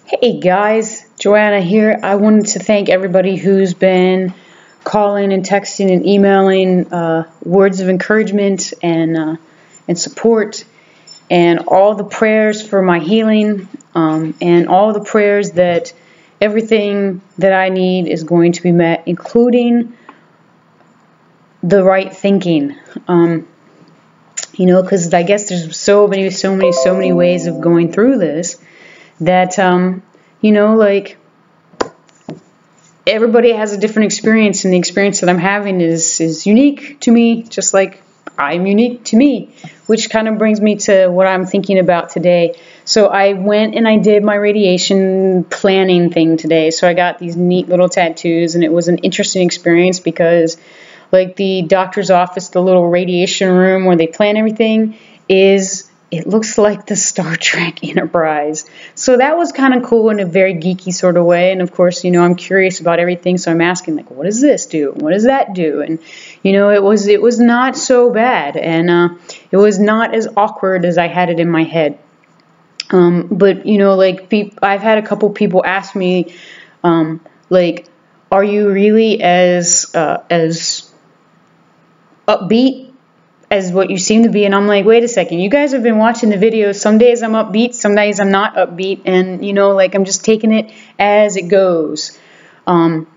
Hey guys, Joanna here. I wanted to thank everybody who's been calling and texting and emailing words of encouragement and support, and all the prayers for my healing, and all the prayers that everything that I need is going to be met, including the right thinking. Because I guess there's so many ways of going through this that, like, everybody has a different experience, and the experience that I'm having is unique to me, just like I'm unique to me, which kind of brings me to what I'm thinking about today. So I went and I did my radiation planning thing today. So I got these neat little tattoos, and it was an interesting experience because, like, the doctor's office, the little radiation room where they plan everything, it looks like the Star Trek Enterprise. So that was kind of cool in a very geeky sort of way. And of course, I'm curious about everything, so I'm asking, like, what does this do? What does that do? And it was not so bad, and it was not as awkward as I had it in my head. But I've had a couple people ask me, like, are you really as upbeat as what you seem to be? And I'm like, wait a second, you guys have been watching the videos. Some days I'm upbeat, some days I'm not upbeat, and I'm just taking it as it goes. I'm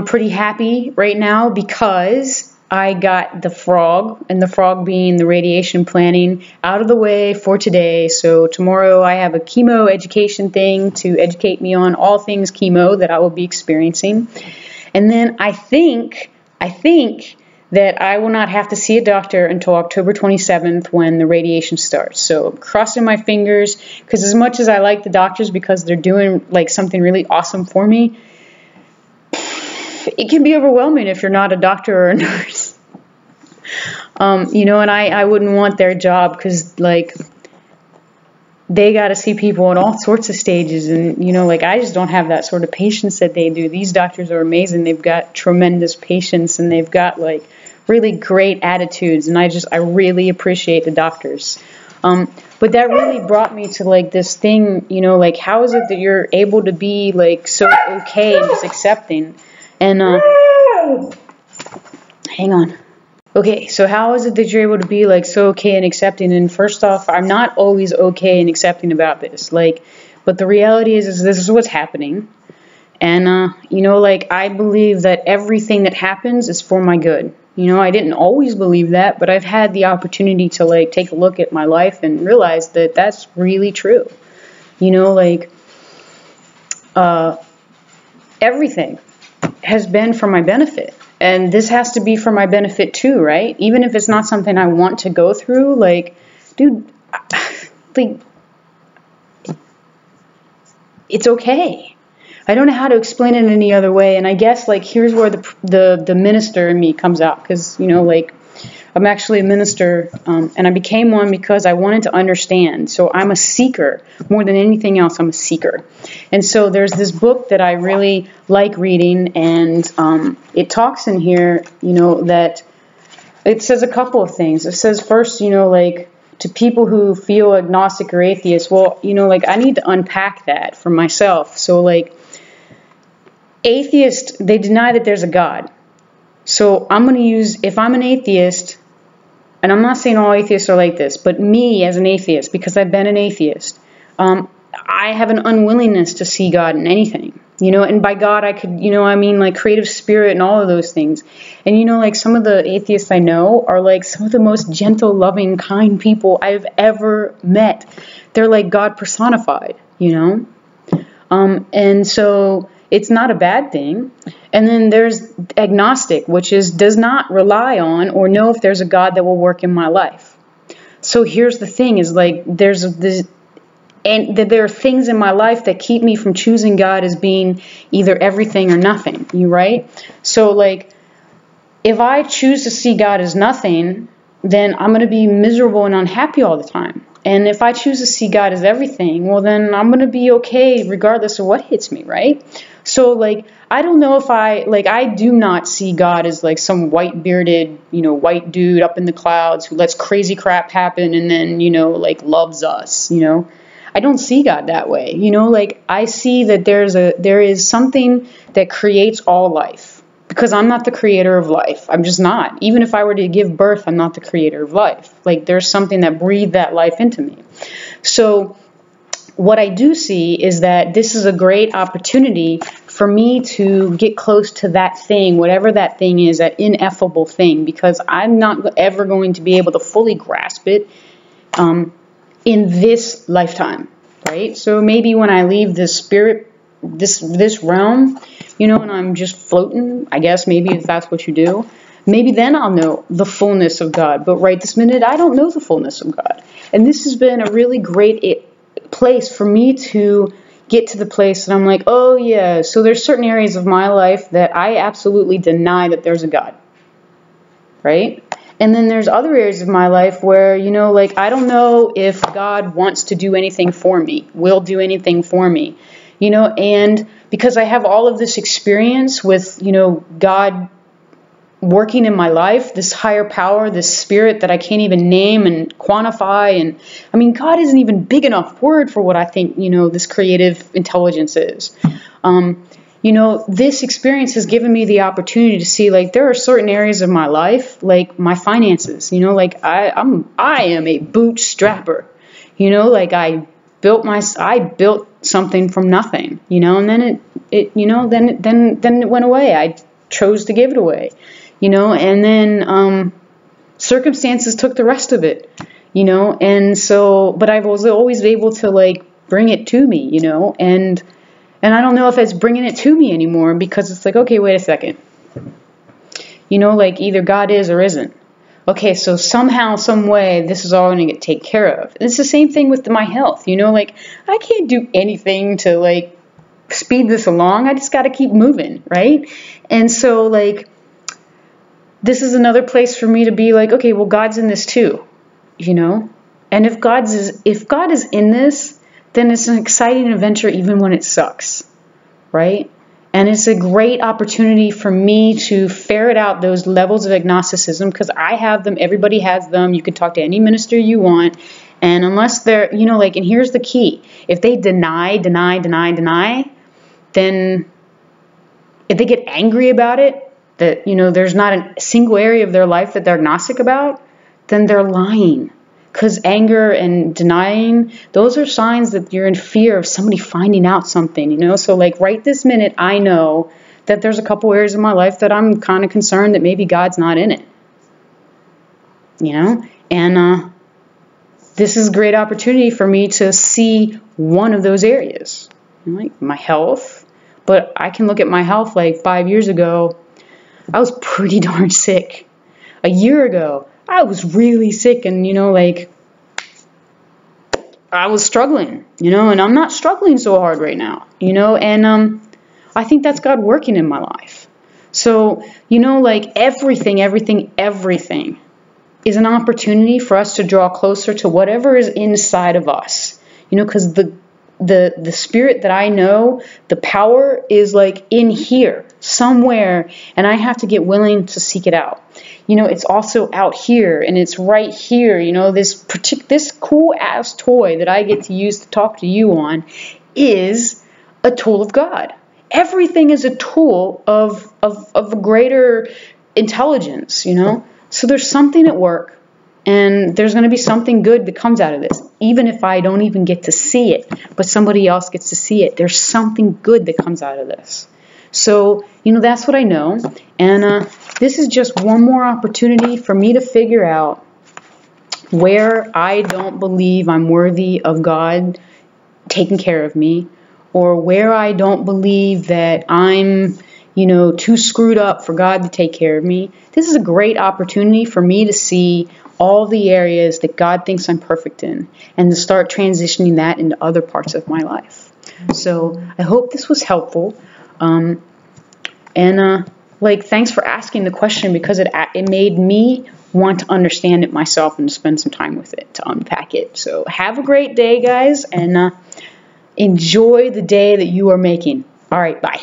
pretty happy right now because I got the frog, and the frog being the radiation planning, out of the way for today. So tomorrow I have a chemo education thing to educate me on all things chemo that I will be experiencing. And then I think that I will not have to see a doctor until October 27th when the radiation starts. So I'm crossing my fingers, because as much as I like the doctors because they're doing like something really awesome for me, it can be overwhelming if you're not a doctor or a nurse. And I wouldn't want their job, because like they got to see people in all sorts of stages, and I just don't have that sort of patience that they do. These doctors are amazing. They've got tremendous patience, and they've got like really great attitudes, and I really appreciate the doctors. But that really brought me to like this thing, like, how is it that you're able to be like so okay and just accepting? And hang on. Okay, so how is it that you're able to be like so okay and accepting? And first off, I'm not always okay and accepting about this, but the reality is this is what's happening. And I believe that everything that happens is for my good. I didn't always believe that, but I've had the opportunity to like take a look at my life and realize that that's really true. Everything has been for my benefit. And this has to be for my benefit too, right? Even if it's not something I want to go through, like, dude, like, it's okay. I don't know how to explain it any other way. And I guess, like, here's where the minister in me comes out, because, I'm actually a minister, and I became one because I wanted to understand. So I'm a seeker. More than anything else, I'm a seeker. And so there's this book that I really like reading, and it talks in here, that it says a couple of things. It says first, to people who feel agnostic or atheist, well, I need to unpack that for myself. So, like, atheists, they deny that there's a God. So I'm going to use, if I'm an atheist, and I'm not saying all atheists are like this, but me as an atheist, because I've been an atheist, I have an unwillingness to see God in anything. And by God, I could, like creative spirit and all of those things. And, like, some of the atheists I know are like some of the most gentle, loving, kind people I've ever met. They're like God personified, and so it's not a bad thing. And then there's agnostic, which does not rely on or know if there's a God that will work in my life. So here's the thing, is like there are things in my life that keep me from choosing God as being either everything or nothing. You right? So, like, if I choose to see God as nothing, then I'm going to be miserable and unhappy all the time. And if I choose to see God as everything, well, then I'm going to be okay regardless of what hits me, right? So, like, I don't know if I do not see God as like some white-bearded, white dude up in the clouds who lets crazy crap happen and then, like, loves us, I don't see God that way. You know, like I see that there is something that creates all life. Because I'm not the creator of life. I'm just not. Even if I were to give birth, I'm not the creator of life. Like there's something that breathed that life into me. So what I do see is that this is a great opportunity for me to get close to that thing, whatever that thing is, that ineffable thing, because I'm not ever going to be able to fully grasp it in this lifetime, right? So maybe when I leave this spirit, this realm, you know, and I'm just floating, I guess maybe if that's what you do, maybe then I'll know the fullness of God. But right this minute, I don't know the fullness of God. And this has been a really great place for me to get to the place that I'm like, oh yeah, so there's certain areas of my life that I absolutely deny that there's a God, right? And then there's other areas of my life where, you know, like I don't know if God wants to do anything for me, will do anything for me, you know, and because I have all of this experience with, you know, God working in my life, this higher power, this spirit that I can't even name and quantify. And I mean, God isn't even big enough word for what I think, you know, this creative intelligence is. You know, this experience has given me the opportunity to see, like, there are certain areas of my life, like my finances, you know, like I am a bootstrapper, you know, like I built something from nothing, you know, and then then it went away. I chose to give it away, you know, and then circumstances took the rest of it, you know, and so, but I was always able to like bring it to me, you know, and I don't know if it's bringing it to me anymore, because it's like, okay, wait a second, you know, like either God is or isn't. Okay, so somehow, some way, this is all going to get taken care of. And it's the same thing with my health, you know, like I can't do anything to like speed this along. I just got to keep moving, right? And so like, this is another place for me to be like, okay, well, God's in this too, you know? And if God is in this, then it's an exciting adventure even when it sucks, right? And it's a great opportunity for me to ferret out those levels of agnosticism, because I have them, everybody has them. You can talk to any minister you want. And unless they're, you know, like, and here's the key. If they deny, then if they get angry about it, that, you know, there's not a single area of their life that they're agnostic about, then they're lying. Because anger and denying, those are signs that you're in fear of somebody finding out something, you know? So like right this minute, I know that there's a couple areas of my life that I'm kind of concerned that maybe God's not in it, you know? And this is a great opportunity for me to see one of those areas, like my health. But I can look at my health like 5 years ago, I was pretty darn sick. A year ago, I was really sick, and, you know, like, I was struggling, you know, and I'm not struggling so hard right now, you know, and I think that's God working in my life. So, you know, like, everything is an opportunity for us to draw closer to whatever is inside of us, you know, because the spirit that I know, the power is like in here somewhere, and I have to get willing to seek it out. You know, it's also out here, and it's right here. You know, this cool ass toy that I get to use to talk to you on is a tool of God. Everything is a tool of a greater intelligence, you know. So there's something at work, and there's going to be something good that comes out of this. Even if I don't even get to see it, but somebody else gets to see it, there's something good that comes out of this. So, you know, that's what I know. And this is just one more opportunity for me to figure out where I don't believe I'm worthy of God taking care of me, or where I don't believe that I'm, you know, too screwed up for God to take care of me. This is a great opportunity for me to see all the areas that God thinks I'm perfect in, and to start transitioning that into other parts of my life. So I hope this was helpful. Like, thanks for asking the question, because it made me want to understand it myself and to spend some time with it, to unpack it. So have a great day, guys, and enjoy the day that you are making. All right, bye.